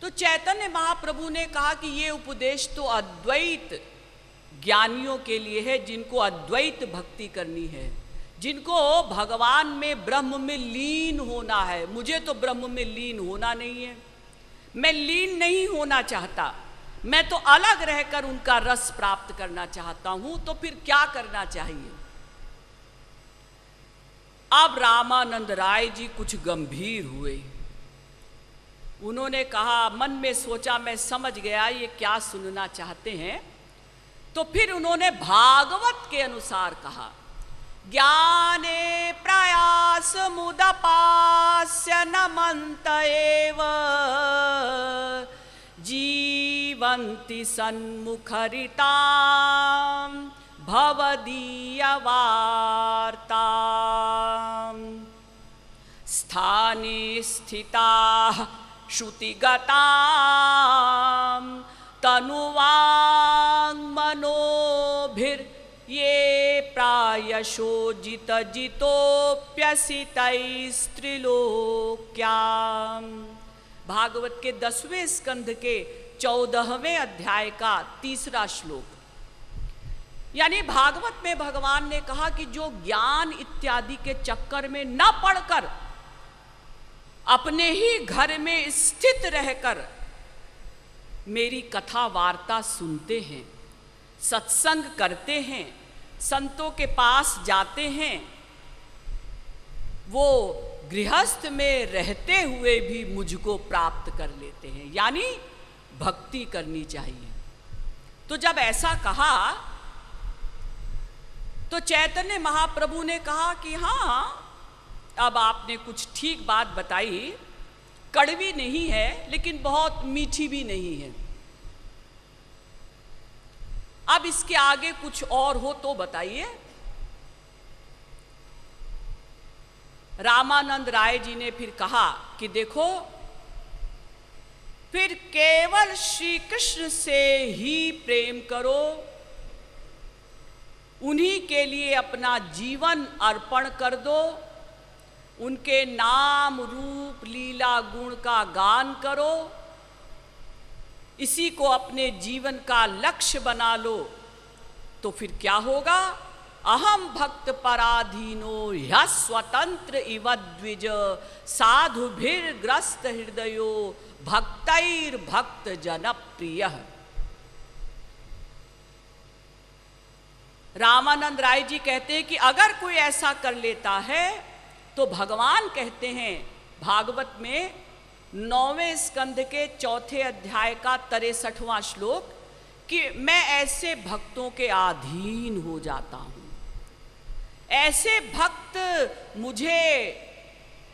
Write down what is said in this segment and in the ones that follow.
तो चैतन्य महाप्रभु ने कहा कि ये उपदेश तो अद्वैत ज्ञानियों के लिए है, जिनको अद्वैत भक्ति करनी है, जिनको भगवान में ब्रह्म में लीन होना है। मुझे तो ब्रह्म में लीन होना नहीं है, मैं लीन नहीं होना चाहता, मैं तो अलग रहकर उनका रस प्राप्त करना चाहता हूं। तो फिर क्या करना चाहिए? अब रामानंद राय जी कुछ गंभीर हुए। उन्होंने कहा, मन में सोचा, मैं समझ गया ये क्या सुनना चाहते हैं। तो फिर उन्होंने भागवत के अनुसार कहा, ज्ञाने प्रयास मुदपास्य नमन्त एव जीवन्ति सन्मुखरितां भवदीय वार्तां स्थाने स्थिताः श्रुतिगतां तनुवाङ् मनोभिर् ये प्रायशो जितोप्यसितैस्त्रिलोक्याम्। भागवत के 10वें स्कंध के 14वें अध्याय का 3रा श्लोक। यानी भागवत में भगवान ने कहा कि जो ज्ञान इत्यादि के चक्कर में न पड़कर अपने ही घर में स्थित रहकर मेरी कथा वार्ता सुनते हैं, सत्संग करते हैं, संतों के पास जाते हैं, वो गृहस्थ में रहते हुए भी मुझको प्राप्त कर लेते हैं। यानी भक्ति करनी चाहिए। तो जब ऐसा कहा तो चैतन्य महाप्रभु ने कहा कि हाँ, अब आपने कुछ ठीक बात बताई, कड़वी नहीं है लेकिन बहुत मीठी भी नहीं है। अब इसके आगे कुछ और हो तो बताइए। रामानंद राय जी ने फिर कहा कि देखो, फिर केवल श्री कृष्ण से ही प्रेम करो, उन्हीं के लिए अपना जीवन अर्पण कर दो, उनके नाम रूप लीला गुण का गान करो, इसी को अपने जीवन का लक्ष्य बना लो। तो फिर क्या होगा? अहम भक्त पराधीनो ह्य स्वतंत्र इव द्विज साधुभिर्ग्रस्त हृदयो भक्तैर भक्त जनप्रिय। रामानंद राय जी कहते हैं कि अगर कोई ऐसा कर लेता है तो भगवान कहते हैं भागवत में 9वें स्कंध के 4थे अध्याय का 63वां श्लोक कि मैं ऐसे भक्तों के अधीन हो जाता हूं। ऐसे भक्त मुझे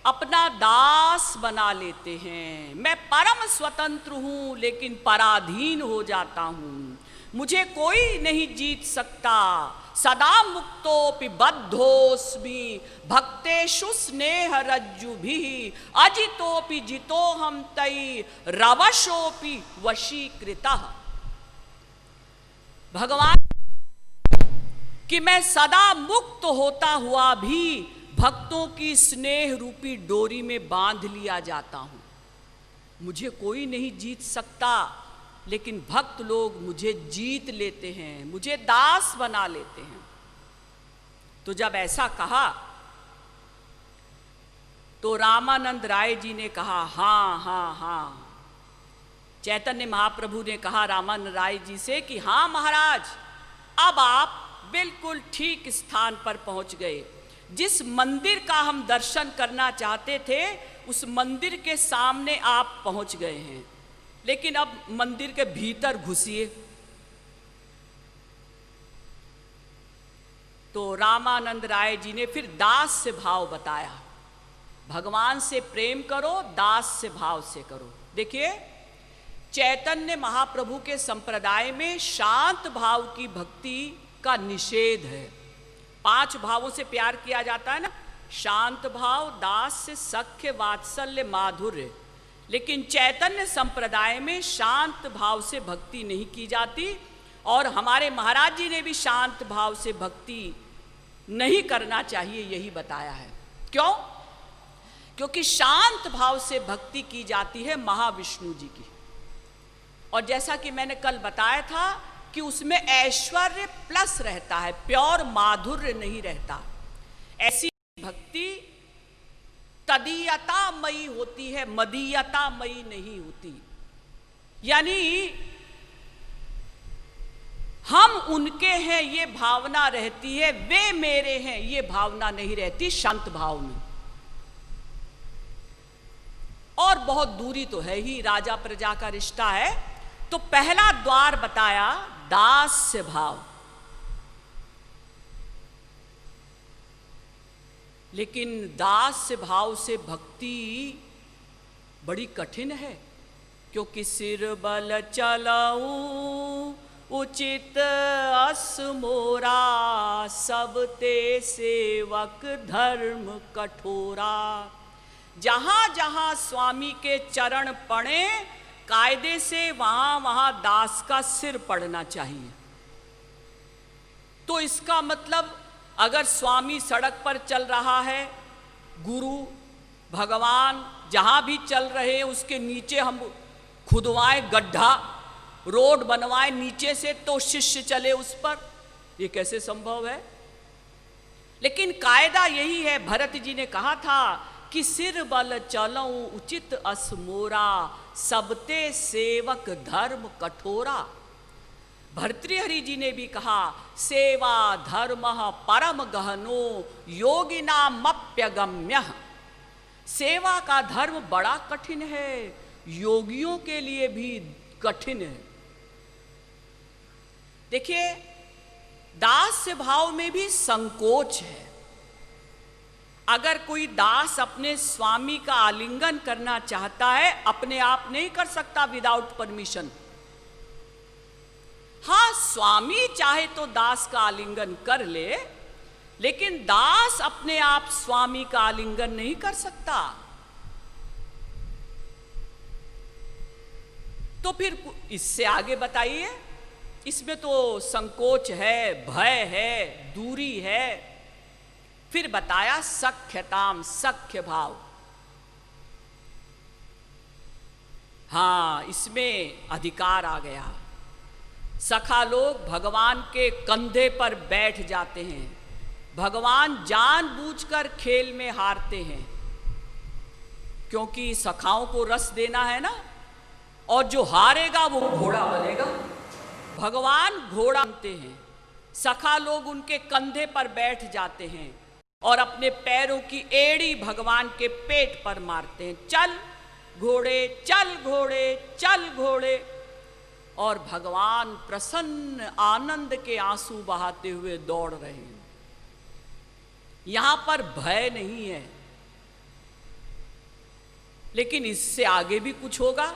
अपना दास बना लेते हैं। मैं परम स्वतंत्र हूं लेकिन पराधीन हो जाता हूं। मुझे कोई नहीं जीत सकता। सदा मुक्तोपि बद्धोस्मि भक्तेषु स्नेह रज्जुभिः अजितोपि जितोहम तै रवशोपि वशीकृतः। भगवान कि मैं सदा मुक्त होता हुआ भी भक्तों की स्नेह रूपी डोरी में बांध लिया जाता हूं। मुझे कोई नहीं जीत सकता लेकिन भक्त लोग मुझे जीत लेते हैं, मुझे दास बना लेते हैं। तो जब ऐसा कहा तो रामानंद राय जी ने कहा, हाँ हाँ हाँ। चैतन्य महाप्रभु ने कहा रामानंद राय जी से कि हाँ महाराज, अब आप बिल्कुल ठीक स्थान पर पहुंच गए। जिस मंदिर का हम दर्शन करना चाहते थे उस मंदिर के सामने आप पहुंच गए हैं, लेकिन अब मंदिर के भीतर घुसिए। तो रामानंद राय जी ने फिर दास से भाव बताया। भगवान से प्रेम करो, दास से भाव से करो। देखिए, चैतन्य महाप्रभु के संप्रदाय में शांत भाव की भक्ति का निषेध है। 5 भावों से प्यार किया जाता है ना, शांत भाव, दास्य, सख्य, वात्सल्य, माधुर्य। लेकिन चैतन्य संप्रदाय में शांत भाव से भक्ति नहीं की जाती, और हमारे महाराज जी ने भी शांत भाव से भक्ति नहीं करना चाहिए, यही बताया है। क्यों? क्योंकि शांत भाव से भक्ति की जाती है महाविष्णु जी की। और जैसा कि मैंने कल बताया था कि उसमें ऐश्वर्य प्लस रहता है, प्योर माधुर्य नहीं रहता। ऐसी भक्ति तदीयतामयी होती है, मदीयतामयी नहीं होती। यानी हम उनके हैं ये भावना रहती है, वे मेरे हैं ये भावना नहीं रहती शांत भाव में। और बहुत दूरी तो है ही, राजा प्रजा का रिश्ता है। तो पहला द्वार बताया दास्य भाव। लेकिन दास्य भाव से भक्ति बड़ी कठिन है, क्योंकि सिर बल चलाऊं उचित अस मोरा, सब ते सेवक धर्म कठोरा। जहां जहां स्वामी के चरण पड़े, कायदे से वहां वहां दास का सिर पड़ना चाहिए। तो इसका मतलब अगर स्वामी सड़क पर चल रहा है, गुरु भगवान जहां भी चल रहे हैं उसके नीचे हम खुदवाएं गड्ढा, रोड बनवाएं नीचे से, तो शिष्य चले उस पर, ये कैसे संभव है? लेकिन कायदा यही है। भरत जी ने कहा था कि सिर बल चलऊं उचित अस मोरा, सबते सेवक धर्म कठोरा। भर्तृहरि जी ने भी कहा सेवा धर्म परम गहनो योगिनामप्यगम्य। सेवा का धर्म बड़ा कठिन है, योगियों के लिए भी कठिन है। देखिए, दास्य भाव में भी संकोच है। अगर कोई दास अपने स्वामी का आलिंगन करना चाहता है, अपने आप नहीं कर सकता विदाउट परमिशन। हाँ, स्वामी चाहे तो दास का आलिंगन कर ले, लेकिन दास अपने आप स्वामी का आलिंगन नहीं कर सकता। तो फिर इससे आगे बताइए, इसमें तो संकोच है, भय है, दूरी है। फिर बताया सख्यताम, सख्य भाव। हाँ, इसमें अधिकार आ गया। सखा लोग भगवान के कंधे पर बैठ जाते हैं। भगवान जानबूझकर खेल में हारते हैं, क्योंकि सखाओं को रस देना है ना, और जो हारेगा वो घोड़ा बनेगा। भगवान घोड़ा बनते हैं, सखा लोग उनके कंधे पर बैठ जाते हैं और अपने पैरों की एड़ी भगवान के पेट पर मारते हैं। चल घोड़े, चल घोड़े, चल घोड़े। और भगवान प्रसन्न आनंद के आंसू बहाते हुए दौड़ रहे हैं। यहां पर भय नहीं है, लेकिन इससे आगे भी कुछ होगा।